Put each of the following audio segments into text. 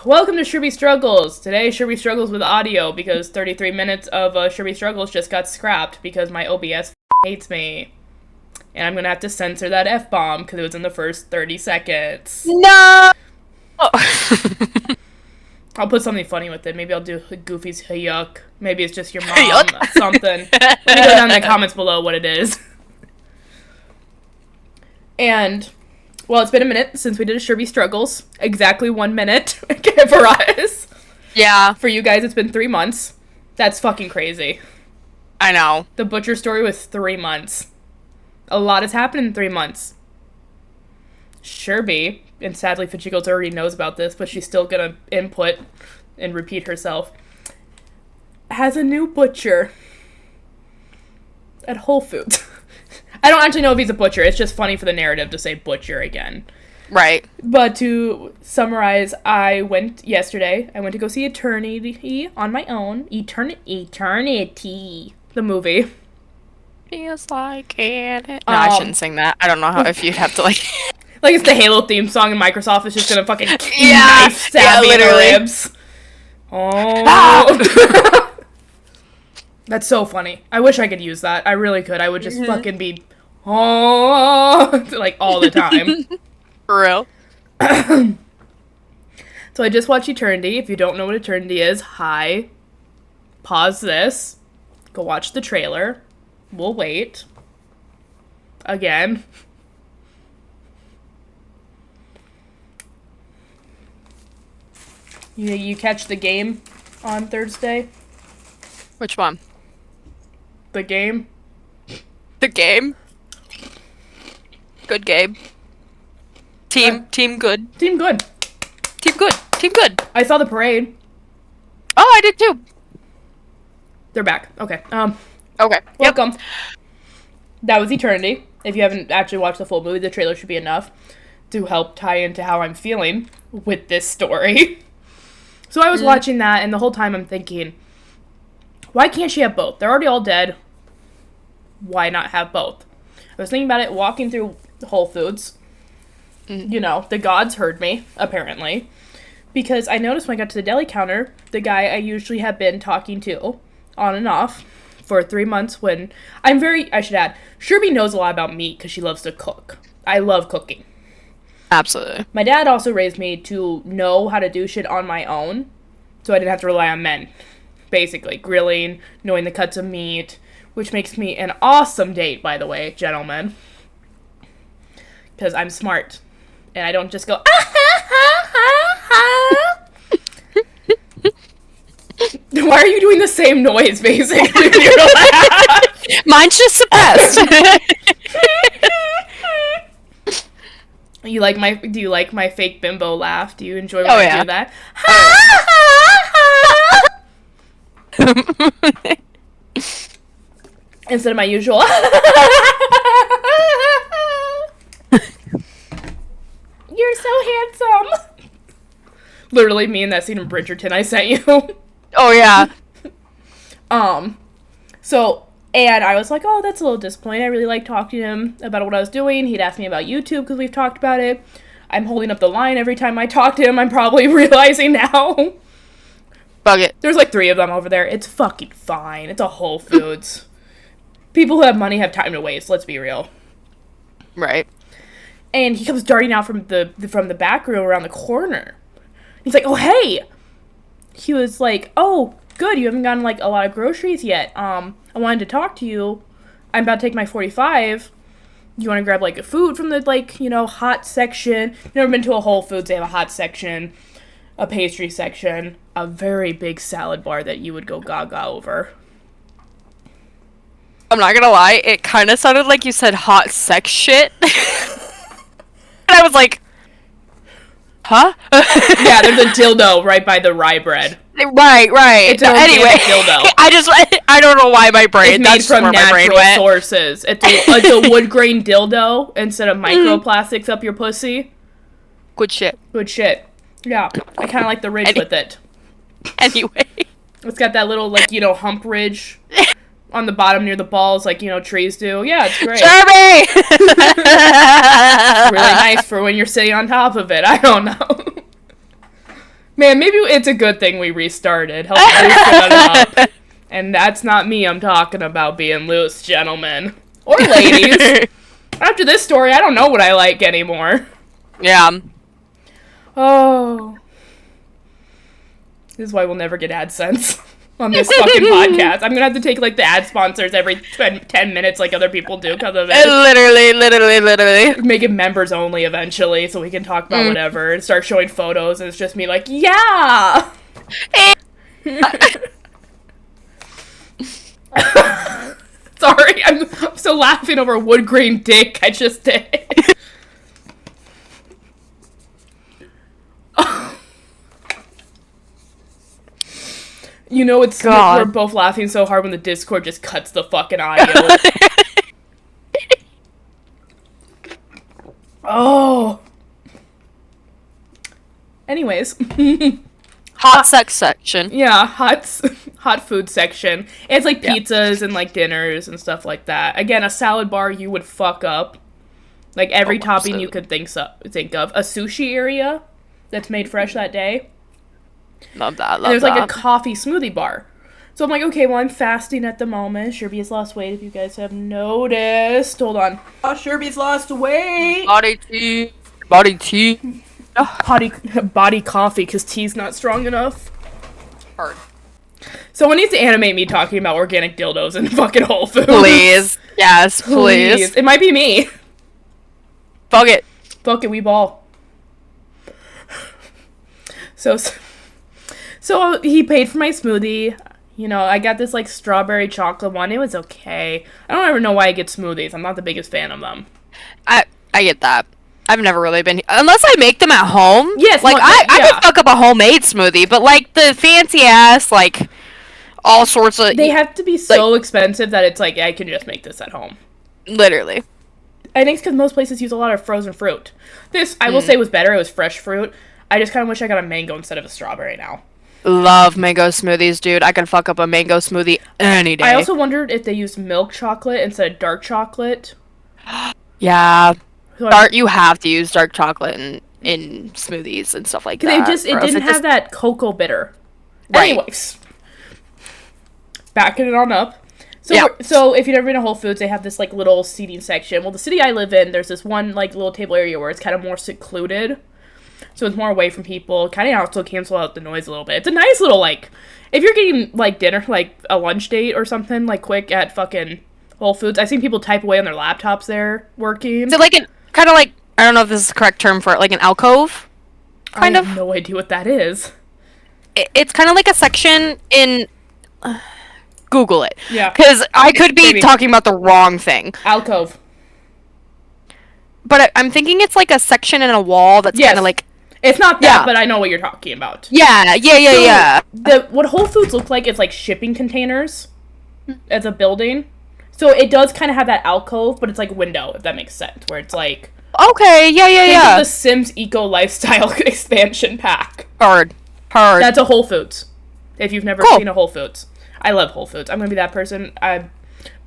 Welcome to Sherbie Struggles. Today, Sherbie struggles with audio because 33 minutes of Sherbie Struggles just got scrapped because my OBS hates me. And I'm gonna have to censor that F-bomb because it was in the first 30 seconds. No! I'll put something funny with it. Maybe I'll do Goofy's yuck. Maybe it's just your mom, something. Let me go down in the comments below what it is. And, well, it's been a minute since we did a Sherbie Struggles. Exactly 1 minute for us. Yeah. For you guys, it's been 3 months. That's fucking crazy. I know. The Butcher story was 3 months. A lot has happened in 3 months. Sherbie, and sadly Fajigos already knows about this, but she's still gonna input and repeat herself, has a new butcher at Whole Foods. I don't actually know if he's a butcher. It's just funny for the narrative to say butcher again. Right. But to summarize, I went yesterday. I went to go see Eternity on my own. Eternity. The movie. Feels like it. No, I shouldn't sing that. I don't know how if you'd have to like... Like it's the Halo theme song and Microsoft is just gonna fucking knife stab me in the ribs. Oh. That's so funny. I wish I could use that. I really could. I would just fucking be like all the time. For real. So I just watched Eternity. If you don't know what Eternity is, hi. Pause this. Go watch the trailer. We'll wait. Again. You catch the game on Thursday? Which one? The game? The game? Good game. Team good. Team good. Team good. Team good. I saw the parade. Oh, I did too. They're back. Okay. Okay. Welcome. Yep. That was Eternity. If you haven't actually watched the full movie, the trailer should be enough to help tie into how I'm feeling with this story. So I was watching that, and the whole time I'm thinking, why can't she have both? They're already all dead. Why not have both? I was thinking about it walking through Whole Foods. You know, the gods heard me, apparently. Because I noticed when I got to the deli counter, the guy I usually have been talking to, on and off, for 3 months when... I should add, Sherbie knows a lot about meat because she loves to cook. I love cooking. Absolutely. My dad also raised me to know how to do shit on my own, so I didn't have to rely on men. Basically, grilling, knowing the cuts of meat, which makes me an awesome date, by the way, gentlemen. Because I'm smart, and I don't just go, Why are you doing the same noise, basically, when you're laughing? Mine's just suppressed. Do you like my fake bimbo laugh? Do you enjoy when I do that? Instead of my usual. You're so handsome. Literally me in that scene in Bridgerton I sent you. Oh yeah. So, and I was like, oh, that's a little disappointing. I really liked talking to him about what I was doing. He'd asked me about YouTube because we've talked about it. I'm holding up the line every time I talk to him. I'm probably realizing now. Bug it. There's like 3 of them over there. It's fucking fine. It's a Whole Foods. People who have money have time to waste. Let's be real. Right. And he comes darting out from the back room around the corner. He's like, oh, hey. He was like, oh, good. You haven't gotten like a lot of groceries yet. I wanted to talk to you. I'm about to take my 45. You want to grab like a food from the like, you know, hot section. You've never been to a Whole Foods. They have a hot section, a pastry section, a very big salad bar that you would go gaga over. I'm not gonna lie, it kind of sounded like you said hot sex shit. And I was like, huh? Yeah, there's a dildo right by the rye bread. Right. It's an organic dildo. I don't know why my brain. It's made from natural sources. It's a wood grain dildo instead of microplastics up your pussy. Good shit. Yeah, I kind of like the ridge with it. Anyway, it's got that little like hump ridge on the bottom near the balls, like trees do. Yeah, it's great. Sherbie! It's really nice for when you're sitting on top of it. I don't know. Man, maybe it's a good thing we restarted. Help loosen it up. And that's not me I'm talking about being loose, gentlemen. Or ladies. After this story, I don't know what I like anymore. Yeah. Oh. This is why we'll never get AdSense on this fucking podcast. I'm gonna have to take, like, the ad sponsors every 10 minutes like other people do because of it. Literally. Make it members only eventually so we can talk about whatever and start showing photos and it's just me like, yeah! Sorry, I'm so laughing over a wood grain dick I just did. You know, it's we're both laughing so hard when the Discord just cuts the fucking audio. Oh. Anyways. Hot sex section. Yeah, hot food section. It's like pizzas and like dinners and stuff like that. Again, a salad bar you would fuck up. Like every topping you could think of. A sushi area that's made fresh that day. Love that. And there's like a coffee smoothie bar. So I'm like, okay, well, I'm fasting at the moment. Sherbie has lost weight, if you guys have noticed. Hold on. Oh, Sherbie's lost weight. Body tea. Body coffee, because tea's not strong enough. Hard. Someone needs to animate me talking about organic dildos and fucking Whole Foods. Please. Yes, please. It might be me. Fuck it, we ball. So he paid for my smoothie. You know, I got this, like, strawberry chocolate one. It was okay. I don't ever know why I get smoothies. I'm not the biggest fan of them. I get that. I've never really been... Unless I make them at home. Yes. Like, I could fuck up a homemade smoothie, but, like, the fancy-ass, like, all sorts of... They have to be so expensive that it's like, I can just make this at home. Literally. I think it's because most places use a lot of frozen fruit. This, I will say, was better. It was fresh fruit. I just kind of wish I got a mango instead of a strawberry now. Love mango smoothies, dude. I can fuck up a mango smoothie any day. I also wondered if they used milk chocolate instead of dark chocolate. Yeah. You have to use dark chocolate in smoothies and stuff like that. It didn't have that cocoa bitter. Right. Anyways. Backing it on up. So if you've never been to Whole Foods, they have this, like, little seating section. Well, the city I live in, there's this one, like, little table area where it's kind of more secluded. So it's more away from people. Kind of also cancel out the noise a little bit. It's a nice little, like, if you're getting, like, dinner, like, a lunch date or something, like, quick at fucking Whole Foods. I've seen people type away on their laptops there working. Is it like kind of like, I don't know if this is the correct term for it, like an alcove? I have no idea what that is. It's kind of like a section in... Google it. Yeah. Because I could be talking about the wrong thing. Alcove. But I'm thinking it's like a section in a wall that's kind of like... It's not that, but I know what you're talking about. Yeah. What Whole Foods look like is like shipping containers as a building. So it does kind of have that alcove, but it's like window, if that makes sense. Where it's like... Okay, yeah. Think of the Sims Eco Lifestyle expansion pack. Hard. That's a Whole Foods. If you've never seen a Whole Foods. I love Whole Foods. I'm going to be that person.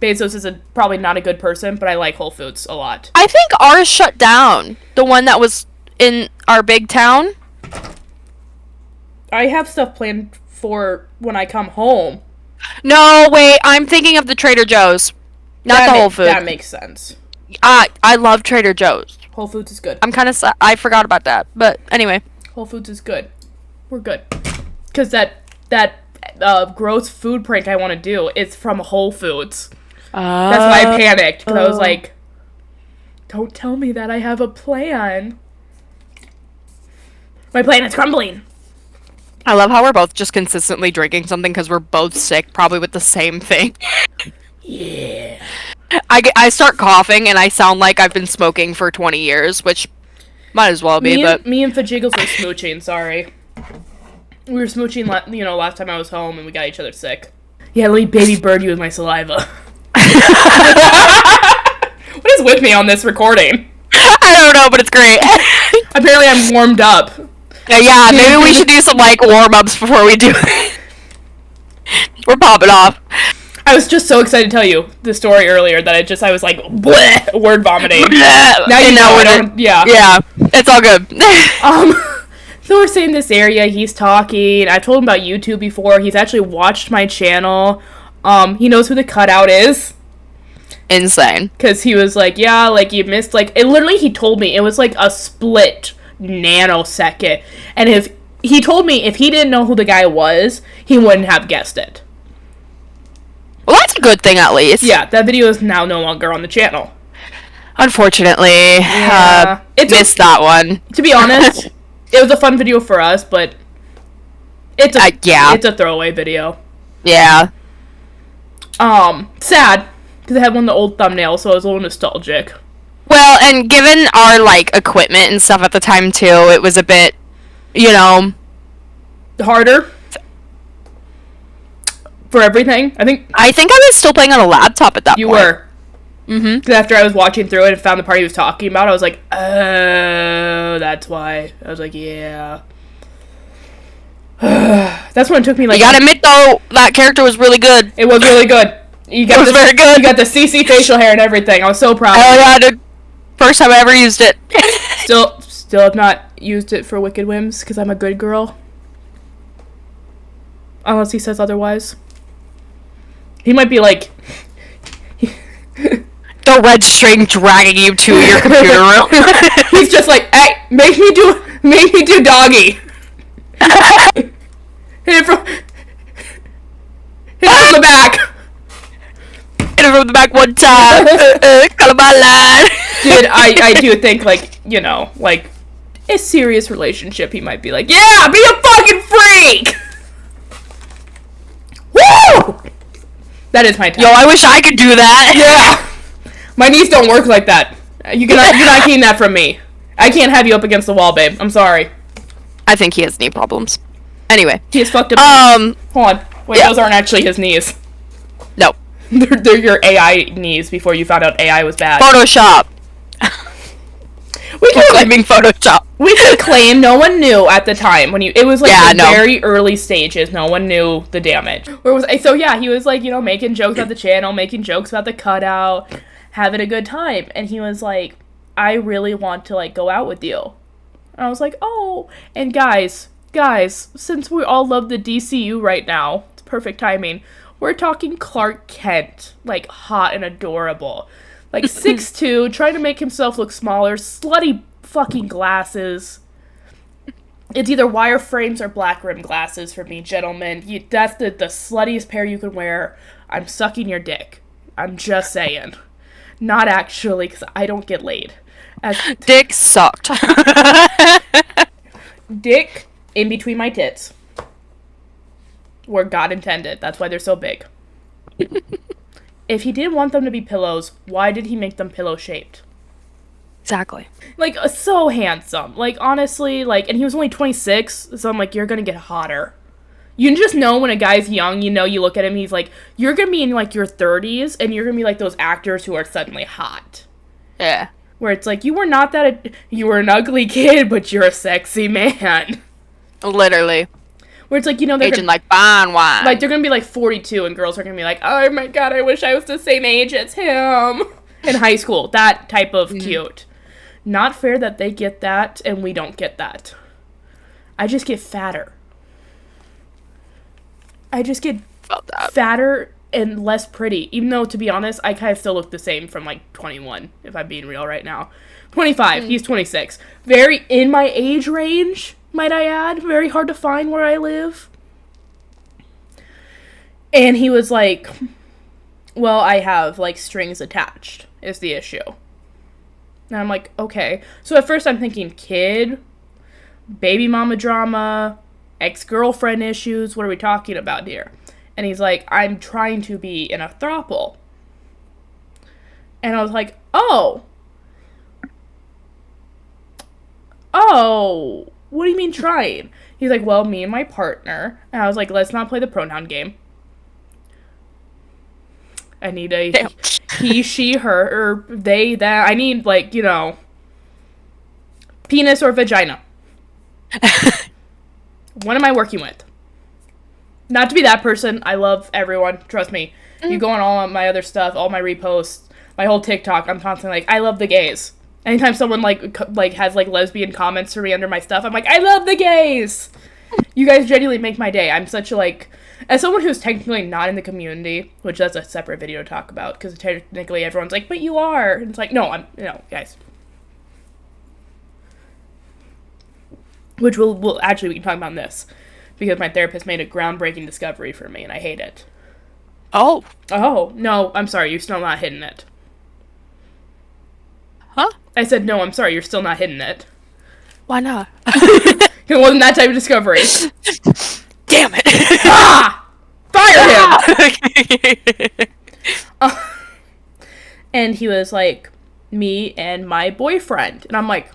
Bezos is probably not a good person, but I like Whole Foods a lot. I think ours shut down. The one that was in our big town. I have stuff planned for when I come home. No, wait. I'm thinking of the Trader Joe's. Not the Whole Foods. That makes sense. I love Trader Joe's. Whole Foods is good. I'm kind of... I forgot about that. But anyway. Whole Foods is good. We're good. Because that gross food prank I want to do is from Whole Foods. That's why I panicked. Because I was like, don't tell me that I have a plan. My plan is crumbling. I love how we're both just consistently drinking something because we're both sick, probably with the same thing. Yeah. I start coughing and I sound like I've been smoking for 20 years, which might as well be, but... Me and Fajiggles were smooching, sorry. We were smooching, last time I was home and we got each other sick. Yeah, let me baby bird you with my saliva. What is with me on this recording? I don't know, but it's great. Apparently I'm warmed up. Yeah, maybe we should do some, warm-ups before we do it. We're popping off. I was just so excited to tell you the story earlier that I was like, bleh, word vomiting. Now you know it. Yeah. Yeah, it's all good. So we're saying this area, he's talking. I told him about YouTube before. He's actually watched my channel. He knows who the cutout is. Insane. Because he was like, yeah, like, you missed, like, it literally, he told me, it was like a split nanosecond. And if he told me if he didn't know who the guy was, he wouldn't have guessed it. Well, that's a good thing, at least. Yeah, that video is now no longer on the channel. Unfortunately, yeah. Missed that one. To be honest, it was a fun video for us, but it's a throwaway video. Yeah. Sad, because I had one of the old thumbnails, so I was a little nostalgic. Well, and given our, like, equipment and stuff at the time, too, it was a bit, you know... harder? For everything? I think I was still playing on a laptop at that point. You were. Mm-hmm. Because after I was watching through it and found the part he was talking about, I was like, oh, that's why. I was like, yeah. That's when it took me, like... You gotta admit, though, that character was really good. It was really good. It was very good. You got the CC facial hair and everything. I was so proud. Oh, yeah, dude. First time I ever used it. Still have not used it for Wicked Whims, because I'm a good girl. Unless he says otherwise. He might be like... the red string dragging you to your computer room. He's just like, hey, make me do doggy. Hit it from the back. Hit it from the back one time. Call my line. Dude, I do think, like, you know, like, a serious relationship, he might be like, yeah, be a fucking freak. Woo! That is my type. Yo, I wish I could do that. Yeah. My knees don't work like that. You're not getting that from me. I can't have you up against the wall, babe. I'm sorry. I think he has knee problems. Anyway. He has fucked up. Hold on. Wait, yeah. Those aren't actually his knees. No. They're your AI knees before you found out AI was bad. Photoshop. We can claiming Photoshop. We can claim no one knew at the time when it was like very early stages. No one knew the damage. So yeah, he was like, you know, making jokes about the channel, making jokes about the cutout, having a good time, and he was like, I really want to like go out with you. And I was like, oh, and guys, since we all love the DCU right now, it's perfect timing. We're talking Clark Kent, like hot and adorable. Like 6'2", trying to make himself look smaller, slutty fucking glasses. It's either wireframes or black rim glasses for me, gentlemen. That's the sluttiest pair you can wear. I'm sucking your dick. I'm just saying. Not actually, because I don't get laid. Dick sucked. Dick in between my tits. Where God intended. That's why they're so big. If he didn't want them to be pillows, why did he make them pillow-shaped? Exactly. Like, so handsome. Like, honestly, like, and he was only 26, so I'm like, you're gonna get hotter. You can just know when a guy's young, you know, you look at him, he's like, you're gonna be in, like, your 30s, and you're gonna be like those actors who are suddenly hot. Yeah. Where it's like, you were an ugly kid, but you're a sexy man. Literally. Where it's like, you know, they're aging like fine wine. Like, they're gonna be like 42, and girls are gonna be like, oh my god, I wish I was the same age as him. In high school. That type of cute. Not fair that they get that, and we don't get that. I just get fatter. I just get fatter and less pretty. Even though, to be honest, I kind of still look the same from, like, 21, if I'm being real right now. 25. He's 26. Very in my age range. Might I add? Very hard to find where I live. And he was like, well, I have, like, strings attached, is the issue. And I'm like, okay. So at first I'm thinking kid, baby mama drama, ex-girlfriend issues, what are we talking about here? And he's like, I'm trying to be in a throuple. And I was like, oh, what do you mean trying? He's like, well, me and my partner. And I was like, let's not play the pronoun game. I need a he, she, her, or they, that. I need, like, you know, penis or vagina. What am I working with? Not to be that person. I love everyone. Trust me. You go on all my other stuff, all my reposts, my whole TikTok. I'm constantly like, I love the gays. Anytime someone, like has, like, lesbian comments for me under my stuff, I'm like, I love the gays! You guys genuinely make my day. I'm such a, like... As someone who's technically not in the community, which that's a separate video to talk about, because technically everyone's like, but you are! And it's like, no, guys. Which we'll actually, we can talk about this. Because my therapist made a groundbreaking discovery for me, and I hate it. Oh. Oh, no, I'm sorry, you're still not hitting it. Huh? I said, no, I'm sorry, you're still not hitting it. Why not? It wasn't that type of discovery. Damn it. Ah! Fire him! And he was like, me and my boyfriend. And I'm like,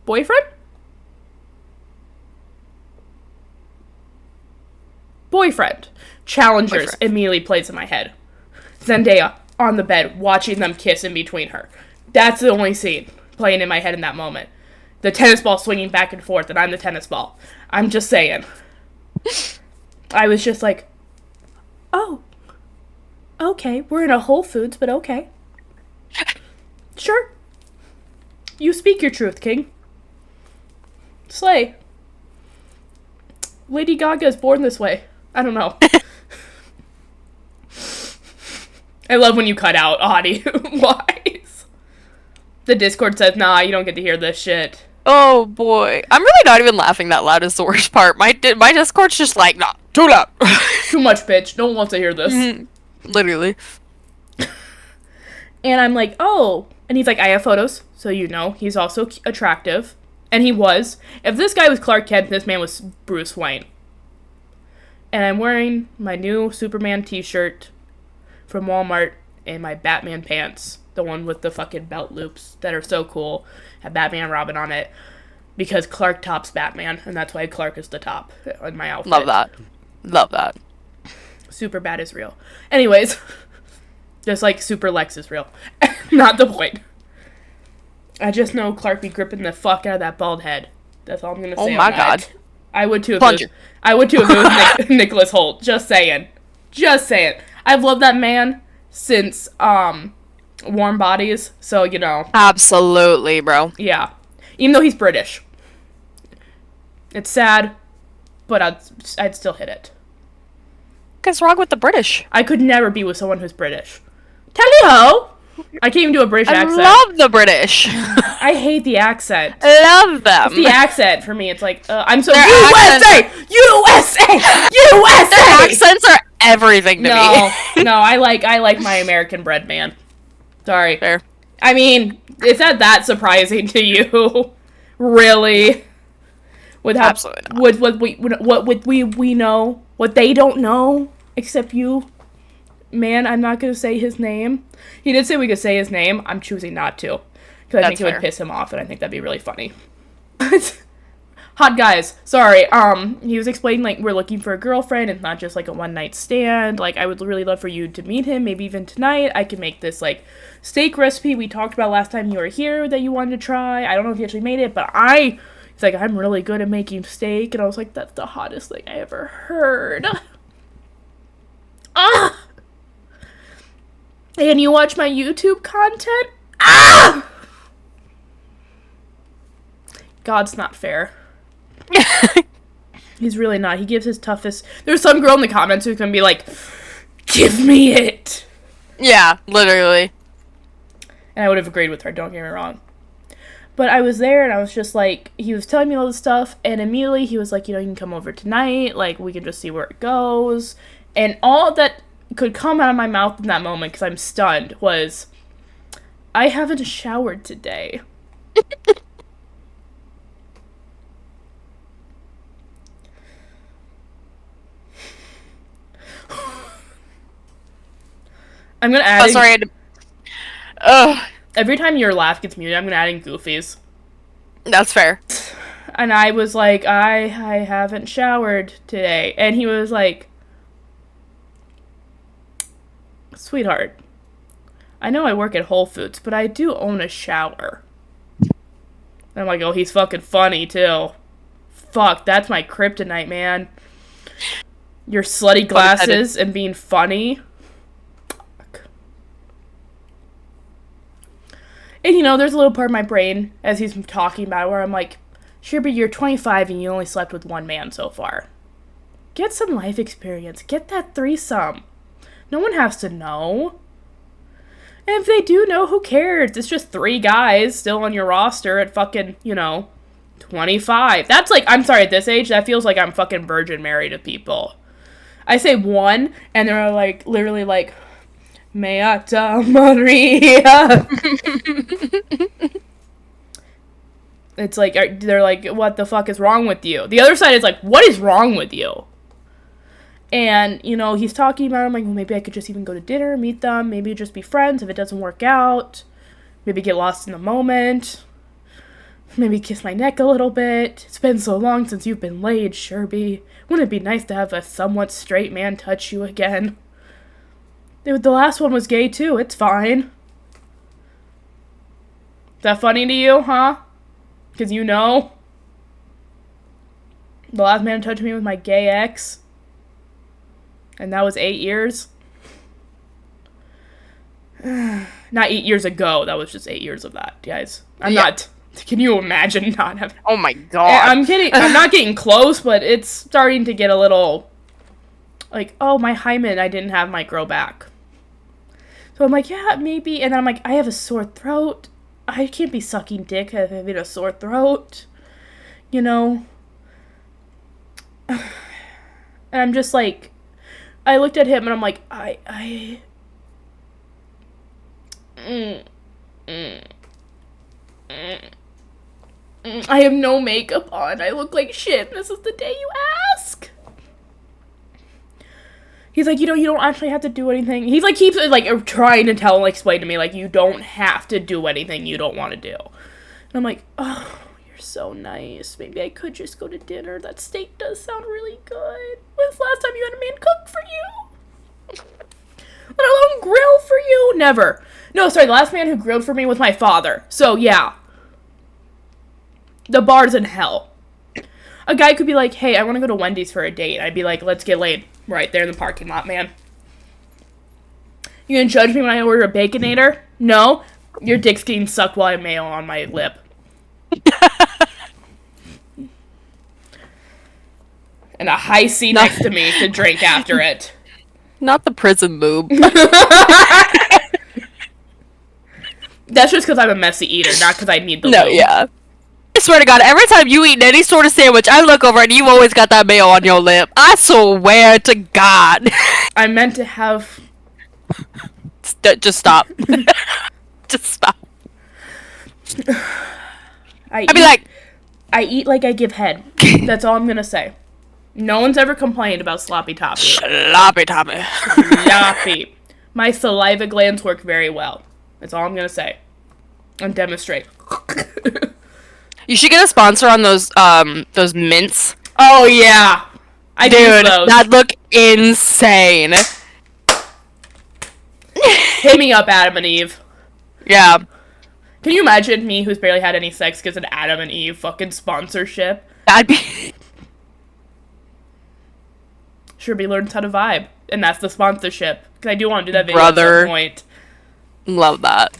boyfriend? Boyfriend. Challengers Boyfriend. immediately plays in my head. Zendaya on the bed, watching them kiss in between her. That's the only scene playing in my head in that moment. The tennis ball swinging back and forth, and I'm the tennis ball. I'm just saying. I was just like, oh, okay, we're in a Whole Foods, but okay. Sure. You speak your truth, King. Slay. Lady Gaga is born this way. I don't know. I love when you cut out audio-wise. The Discord says, nah, you don't get to hear this shit. Oh boy. I'm really not even laughing that loud is the worst part. My Discord's just like, nah, too loud. Too much, bitch. No one wants to hear this. Literally. And I'm like, oh. And he's like, I have photos, so you know. He's also attractive. And he was. If this guy was Clark Kent, this man was Bruce Wayne. And I'm wearing my new Superman t-shirt from Walmart and my Batman pants. The one with the fucking belt loops that are so cool. Have Batman and Robin on it. Because Clark tops Batman, and that's why Clark is the top in my outfit. Love that. Love that. Super bad is real. Anyways, just like Super Lex is real. Not the point. I just know Clark be gripping the fuck out of that bald head. That's all I'm gonna say. Oh my god. I would too if it was Nicholas Holt. Just saying. Just saying. I've loved that man since Warm Bodies, so you know. Absolutely, bro. Yeah. Even though he's British. It's sad, but I'd still hit it. What's wrong with the British? I could never be with someone who's British. Tally-ho! I can't even do a British accent. I love the British. I hate the accent. Love them. It's the accent for me. It's like, I'm so Their USA! USA! USA! Their accents are everything to me. No, I like my American bred man. Sorry. Fair. I mean, is that surprising to you? Really? With how, absolutely not. With we know what they don't know except you. Man, I'm not gonna say his name. He did say we could say his name. I'm choosing not to because I think it would piss him off, and I think that'd be really funny. Hot guys. Sorry. He was explaining like we're looking for a girlfriend. It's not just like a one night stand. Like I would really love for you to meet him. Maybe even tonight. I can make this like steak recipe we talked about last time you were here that you wanted to try. I don't know if you actually made it, but he's like, I'm really good at making steak, and I was like, that's the hottest thing I ever heard. Ah. And you watch my YouTube content? Ah! God's not fair. He's really not. He gives his toughest... There's some girl in the comments who's gonna be like, give me it! Yeah, literally. And I would have agreed with her, don't get me wrong. But I was there, and I was just like... He was telling me all this stuff, and immediately he was like, you know, you can come over tonight, like, we can just see where it goes. And all that could come out of my mouth in that moment, because I'm stunned, was, I haven't showered today. I'm gonna add. Oh, sorry. Every time your laugh gets muted, I'm gonna add in goofies. That's fair. And I was like, I haven't showered today, and he was like, sweetheart, I know I work at Whole Foods, but I do own a shower. And I'm like, oh, he's fucking funny too. Fuck, that's my kryptonite, man. Your slutty glasses and being funny. And, there's a little part of my brain, as he's talking about it, where I'm like, Sherbie, you're 25 and you only slept with one man so far. Get some life experience. Get that threesome. No one has to know. And if they do know, who cares? It's just 3 guys still on your roster at fucking, 25. That's like, I'm sorry, at this age, that feels like I'm fucking Virgin Mary to people. I say 1, and they're like, literally like, Meata Maria. It's like, they're like, what the fuck is wrong with you? The other side is like, what is wrong with you? And, he's talking about it. I'm like, well, maybe I could just even go to dinner, meet them, maybe just be friends if it doesn't work out. Maybe get lost in the moment. Maybe kiss my neck a little bit. It's been so long since you've been laid, Sherbie. Wouldn't it be nice to have a somewhat straight man touch you again? The last one was gay, too. It's fine. Is that funny to you, huh? Because the last man to touch me was my gay ex. And that was 8 years. Not 8 years ago. That was just 8 years of that, guys. Can you imagine not having... Oh my god. I'm not getting close, but it's starting to get a little... Like, oh, my hymen, I didn't have might grow back. So I'm like, yeah, maybe. And then I'm like, I have a sore throat. I can't be sucking dick having a sore throat. And I'm just like... I looked at him and I'm like, I have no makeup on. I look like shit. This is the day you ask. He's like, you don't actually have to do anything. He's like, keeps like trying to explain to me, like, you don't have to do anything you don't want to do. And I'm like, oh, you're so nice. Maybe I could just go to dinner. That steak does sound really good. When's the last time you had a man cook for you? Let alone grill for you? Never. No, sorry, the last man who grilled for me was my father. So, yeah. The bar's in hell. A guy could be like, hey, I want to go to Wendy's for a date. I'd be like, let's get laid. Right there in the parking lot, man. You gonna judge me when I order a Baconator? No. Your dick's getting sucked while I have mayo on my lip. And a high C next to me to drink after it. Not the prison lube. That's just because I'm a messy eater, not because I need the lube. Yeah. I swear to God, every time you eat any sort of sandwich, I look over and you've always got that mayo on your lip. I swear to God. I meant to have... Just stop. Just stop. I eat like I give head. That's all I'm gonna say. No one's ever complained about sloppy toppy. Sloppy toppy. Sloppy. My saliva glands work very well. That's all I'm gonna say. And demonstrate. You should get a sponsor on those mints. Oh yeah. I do those. That look insane. Hit me up, Adam and Eve. Yeah. Can you imagine me, who's barely had any sex, gets an Adam and Eve fucking sponsorship? That'd be... Sherbie learns how to vibe, and that's the sponsorship. Because I do want to do that video at some point. Love that.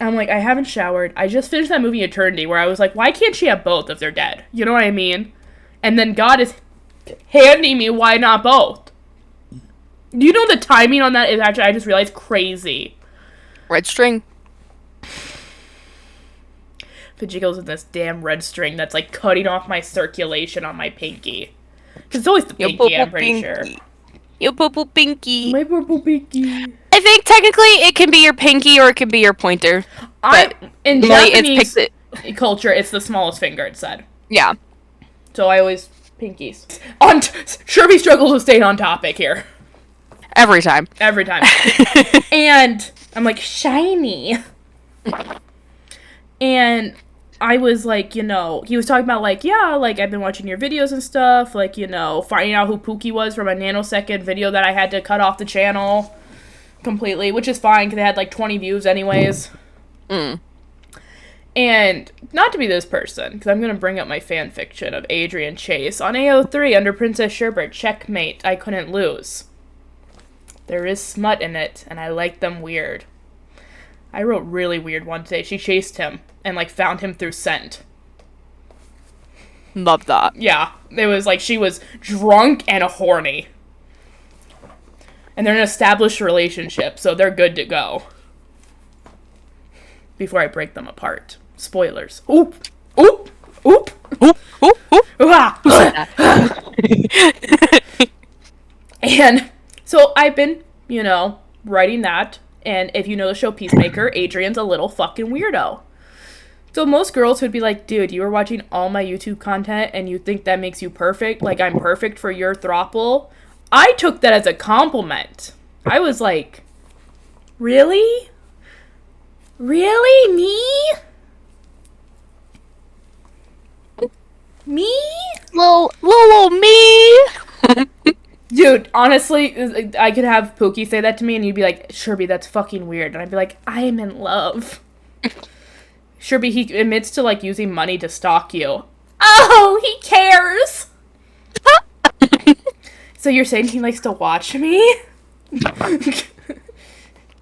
I'm like, I haven't showered. I just finished that movie Eternity, where I was like, why can't she have both if they're dead? You know what I mean? And then God is handing me why not both. Do you know the timing on that is actually, I just realized, crazy. Red string. Fajiggles in this damn red string that's like cutting off my circulation on my pinky. Because it's always the pinky, I'm pretty sure. Your purple pinky. My purple pinky. I think technically it can be your pinky or it can be your pointer. In Japanese culture, it's the smallest finger, it said. Yeah. So I always pinkies. Sherbie struggles with staying on topic here. Every time. Every time. And I'm like, shiny. And I was like, he was talking about like, yeah, like I've been watching your videos and stuff, like, finding out who Pookie was from a nanosecond video that I had to cut off the channel completely, which is fine because they had like 20 views anyways. And not to be this person, because I'm going to bring up my fan fiction of Adrian Chase on AO3 under Princess Sherbert, checkmate, I couldn't lose. There is smut in it, and I like them weird. I wrote really weird one today. She chased him and, like, found him through scent. Love that. Yeah. It was like she was drunk and horny. And they're in an established relationship, so they're good to go. Before I break them apart. Spoilers. Oop! Oop! Oop! Oop! Oop! Oop! And so I've been, writing that. And if you know the show Peacemaker, Adrian's a little fucking weirdo. So most girls would be like, dude, you were watching all my YouTube content and you think that makes you perfect? Like, I'm perfect for your throuple? I took that as a compliment. I was like, really? Really? Me? Me? Little me? Dude, honestly, I could have Pookie say that to me and you'd be like, Sherbie, that's fucking weird. And I'd be like, I am in love. Sherbie, he admits to, like, using money to stalk you. Oh, he cares! So you're saying he likes to watch me?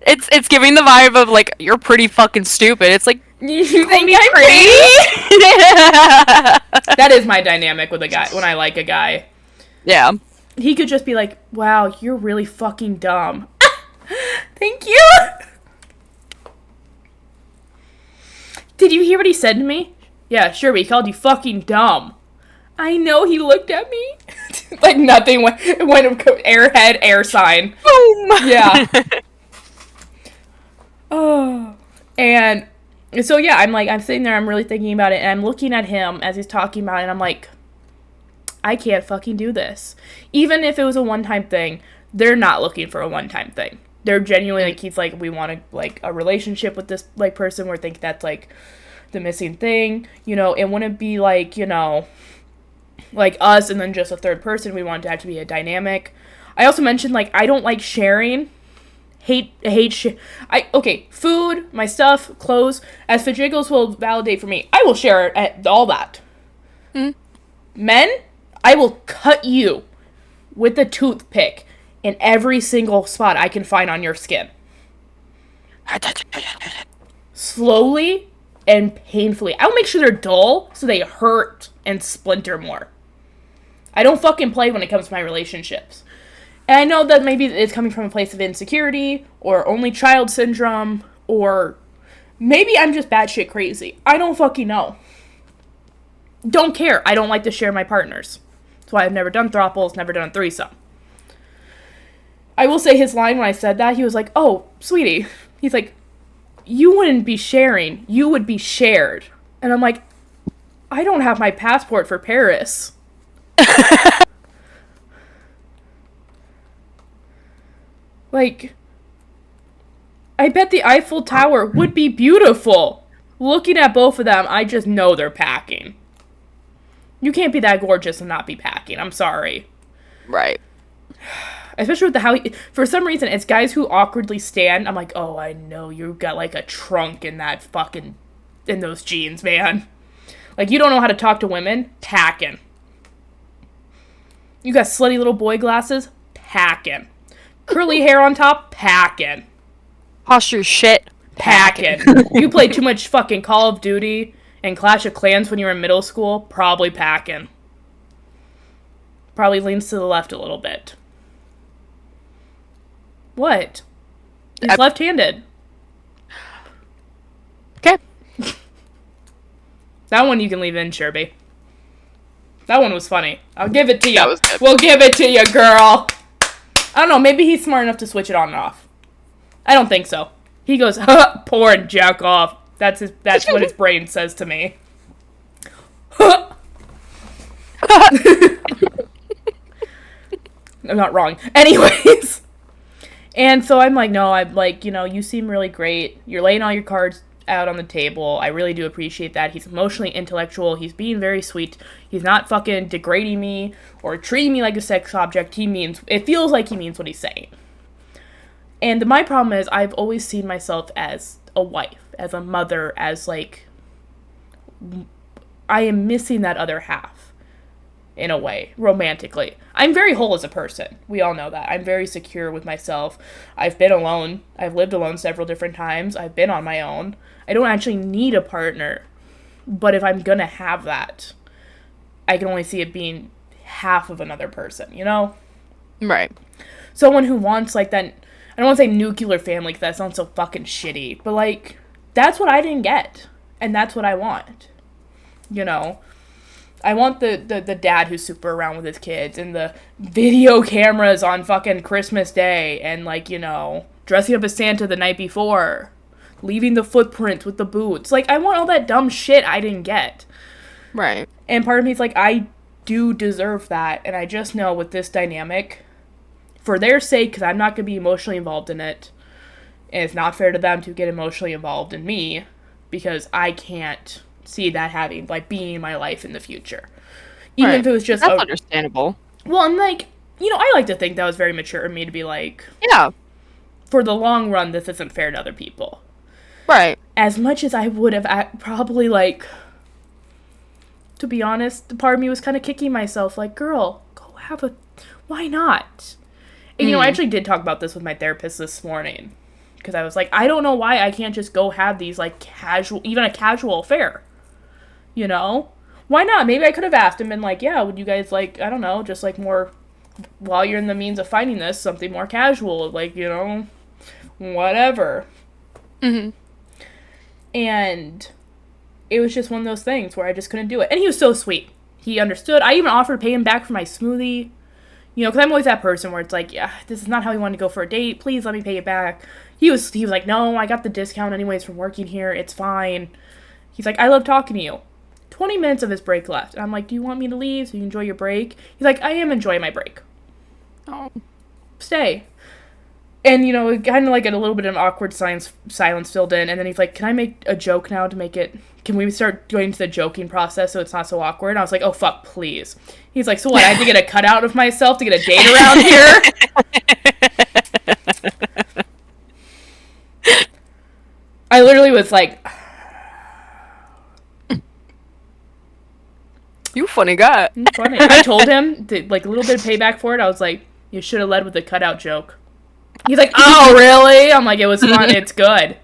It's giving the vibe of, like, you're pretty fucking stupid. It's like, You think I'm pretty? That is my dynamic with a guy, when I like a guy. Yeah. He could just be like, wow, you're really fucking dumb. Thank you! Did you hear what he said to me? Yeah, Sherbie, he called you fucking dumb. I know, he looked at me. Like nothing went airhead, air sign. Boom! Yeah. Oh. And so, yeah, I'm sitting there, I'm really thinking about it, and I'm looking at him as he's talking about it, and I'm like, I can't fucking do this. Even if it was a one-time thing, they're not looking for a one-time thing. They're genuinely, like, he's like, we want a relationship with this, like, person. We think that's, like, the missing thing. It wouldn't be, like, like us and then just a third person. We want it to have to be a dynamic. I also mentioned, like, I don't like sharing. Okay, food, my stuff, clothes, as Fajigos will validate for me, I will share all that. Men, I will cut you with a toothpick in every single spot I can find on your skin. Slowly and painfully. I'll make sure they're dull so they hurt and splinter more. I don't fucking play when it comes to my relationships. And I know that maybe it's coming from a place of insecurity or only child syndrome or maybe I'm just batshit crazy. I don't fucking know. Don't care. I don't like to share my partners. That's why I've never done throuples, never done a threesome. I will say his line when I said that, he was like, oh, sweetie. He's like, you wouldn't be sharing. You would be shared. And I'm like, I don't have my passport for Paris. Like, I bet the Eiffel Tower would be beautiful. Looking at both of them, I just know they're packing. You can't be that gorgeous and not be packing. I'm sorry. Right. Especially with for some reason, it's guys who awkwardly stand. I'm like, oh, I know you've got, like, a trunk in those jeans, man. Like, you don't know how to talk to women? Packing. You got slutty little boy glasses? Packing. Curly hair on top? Packing. Posture shit? Packing. You played too much fucking Call of Duty and Clash of Clans when you were in middle school? Probably packing. Probably leans to the left a little bit. What? He's left-handed. Okay. That one you can leave in, Sherbie. That one was funny. I'll give it to you. That was good. We'll give it to you, girl. I don't know. Maybe he's smart enough to switch it on and off. I don't think so. He goes, porn, jack off. That's what his brain says to me. I'm not wrong. Anyways. And so I'm like, no, I'm like, you seem really great. You're laying all your cards out on the table. I really do appreciate that. He's emotionally intellectual. He's being very sweet. He's not fucking degrading me or treating me like a sex object. It feels like he means what he's saying. And my problem is I've always seen myself as a wife, as a mother, as, like, I am missing that other half. in a way, romantically. I'm very whole as a person. We all know that. I'm very secure with myself. I've been alone. I've lived alone several different times. I've been on my own. I don't actually need a partner. But if I'm gonna have that, I can only see it being half of another person, you know? Right. Someone who wants, like, that, I don't want to say nuclear family, because that sounds so fucking shitty, but, like, that's what I didn't get, and that's what I want, you know? I want the dad who's super around with his kids, and the video cameras on fucking Christmas Day, and, like, you know, dressing up as Santa the night before, leaving the footprints with the boots. Like, I want all that dumb shit I didn't get. Right. And part of me is like, I do deserve that, and I just know with this dynamic, for their sake, because I'm not going to be emotionally involved in it, and it's not fair to them to get emotionally involved in me, because I can't see that having, like, being my life in the future. Even if it was just... That's understandable. Well, I'm like, you know, I like to think that was very mature of me to be like... Yeah. For the long run, this isn't fair to other people. Right. As much as I would have probably, like... To be honest, the part of me was kind of kicking myself, like, girl, go have a... Why not? And, you know, I actually did talk about this with my therapist this morning. Because I was like, I don't know why I can't just go have these, like, casual... Even a casual affair. You know? Why not? Maybe I could have asked him and, like, yeah, would you guys, like, I don't know, just, like, more... While you're in the means of finding this, something more casual. Like, you know, whatever. Mm-hmm. And... It was just one of those things where I just couldn't do it. And he was so sweet. He understood. I even offered to pay him back for my smoothie. You know, because I'm always that person where it's like, yeah, this is not how we wanted to go for a date. Please let me pay it back. He was like, no, I got the discount anyways from working here. It's fine. He's like, I love talking to you. 20 minutes of his break left. And I'm like, do you want me to leave so you enjoy your break? He's like, I am enjoying my break. Oh. Stay. And, you know, kind of like a little bit of awkward silence filled in. And then he's like, can I make a joke now to make it... Can we start going into the joking process so it's not so awkward? And I was like, oh, fuck, please. He's like, so what, I have to get a cutout of myself to get a date around here? I literally was like... You funny guy. I'm funny. I told him, like, a little bit of payback for it. I was like, you should have led with the cutout joke. He's like, oh, really? I'm like, it was fun. It's good.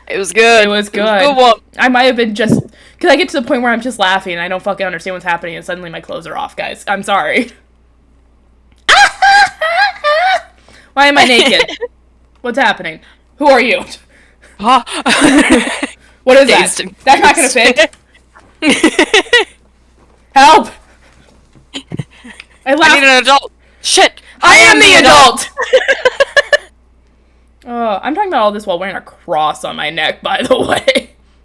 It was good. It was good. Good one. I might have been just... Because I get to the point where I'm just laughing and I don't fucking understand what's happening and suddenly my clothes are off, guys. I'm sorry. Why am I naked? What's happening? Who are you? What is that? That's not gonna fit. Help! I need an adult. Shit! I am the adult! I'm talking about all this while wearing a cross on my neck, by the way.